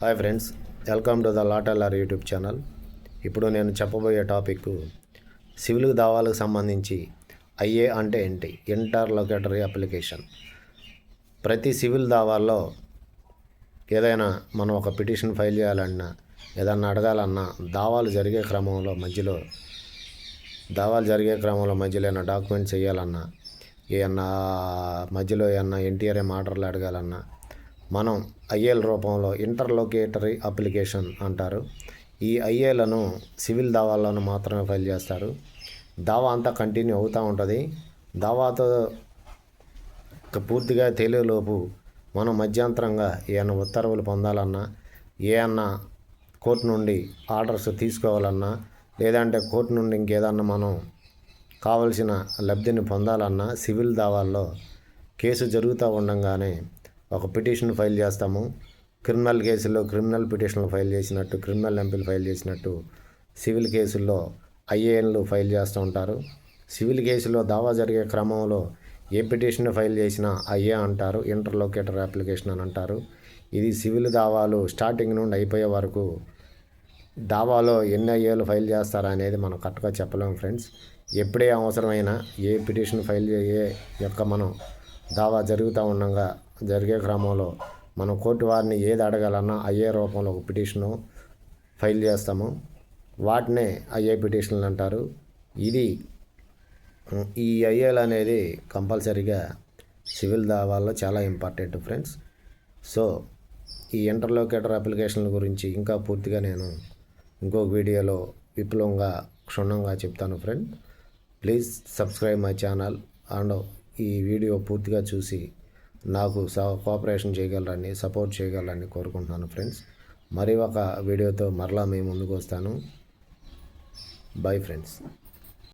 Hi friends, welcome to the లాటెల్లర్ YouTube channel. ఇప్పుడు నేను చెప్పబోయే టాపిక్ సివిల్ దావాలకు సంబంధించి ఐఏ అంటే ఏంటి, ఇంటర్లోకేటరీ అప్లికేషన్. ప్రతి సివిల్ దావాల్లో ఏదైనా మనం ఒక పిటిషన్ ఫైల్ చేయాలన్నా, ఏదన్నా అడగాలన్నా దావాలు జరిగే క్రమంలో మధ్యలో ఏమైనా డాక్యుమెంట్స్ వేయాలన్నా, ఏమన్నా మధ్యలో ఏమన్నా ఎన్టీఆర్ఎం ఆర్డర్లు అడగాలన్నా మనం ఐఏల రూపంలో ఇంటర్లోకేటరీ అప్లికేషన్ అంటారు. ఈ ఐఏలను సివిల్ దావాలను మాత్రమే ఫైల్ చేస్తారు. దావా అంతా కంటిన్యూ అవుతూ ఉంటుంది. దావాతో పూర్తిగా తెలియలోపు మనం మధ్యంతరంగా ఏమన్నా ఉత్తర్వులు పొందాలన్నా, ఏమన్నా కోర్టు నుండి ఆర్డర్స్ తీసుకోవాలన్నా, లేదంటే కోర్టు నుండి ఇంకేదన్నా మనం కావలసిన లబ్ధిని పొందాలన్నా సివిల్ దావాల్లో కేసు జరుగుతూ ఉండగానే ఒక పిటిషన్ ఫైల్ చేస్తాము. క్రిమినల్ కేసుల్లో క్రిమినల్ పిటిషన్లు ఫైల్ చేసినట్టు, క్రిమినల్ ఎంపీలు ఫైల్ చేసినట్టు సివిల్ కేసుల్లో ఐఏఎన్లు ఫైల్ చేస్తూ ఉంటారు. సివిల్ కేసులో దావా జరిగే క్రమంలో ఏ పిటిషన్ ఫైల్ చేసినా ఐఏ అంటారు, ఇంటర్లోకేటర్ అప్లికేషన్ అని అంటారు. ఇది సివిల్ దావాలు స్టార్టింగ్ నుండి అయిపోయే వరకు దావాలో ఎన్ని ఐఏలు ఫైల్ చేస్తారా అనేది మనం కరెక్ట్గా చెప్పలేము ఫ్రెండ్స్. ఎప్పుడే అవసరమైనా ఏ పిటిషన్ ఫైల్ మనం దావా జరుగుతూ ఉండగా జరిగే క్రమంలో మనం కోర్టు వారిని ఏది అడగాలన్నా ఐఏ రూపంలో ఒక పిటిషను ఫైల్ చేస్తాము. వాటినే ఐఏ పిటిషన్లు అంటారు. ఈ ఐఏలు అనేది కంపల్సరీగా సివిల్ దావాల్లో చాలా ఇంపార్టెంట్ ఫ్రెండ్స్. సో ఈ ఇంటర్లోకేటర్ అప్లికేషన్ల గురించి ఇంకా పూర్తిగా నేను ఇంకొక వీడియోలో విపులంగా క్షుణ్ణంగా చెప్తాను friend. Please subscribe my channel and ఈ వీడియో పూర్తిగా చూసి నాకు కోఆపరేషన్ చేయగలరని, సపోర్ట్ చేయగలరని కోరుకుంటున్నాను ఫ్రెండ్స్. మరి ఒక వీడియోతో మరలా మీ ముందుకు వస్తాను. Bye friends.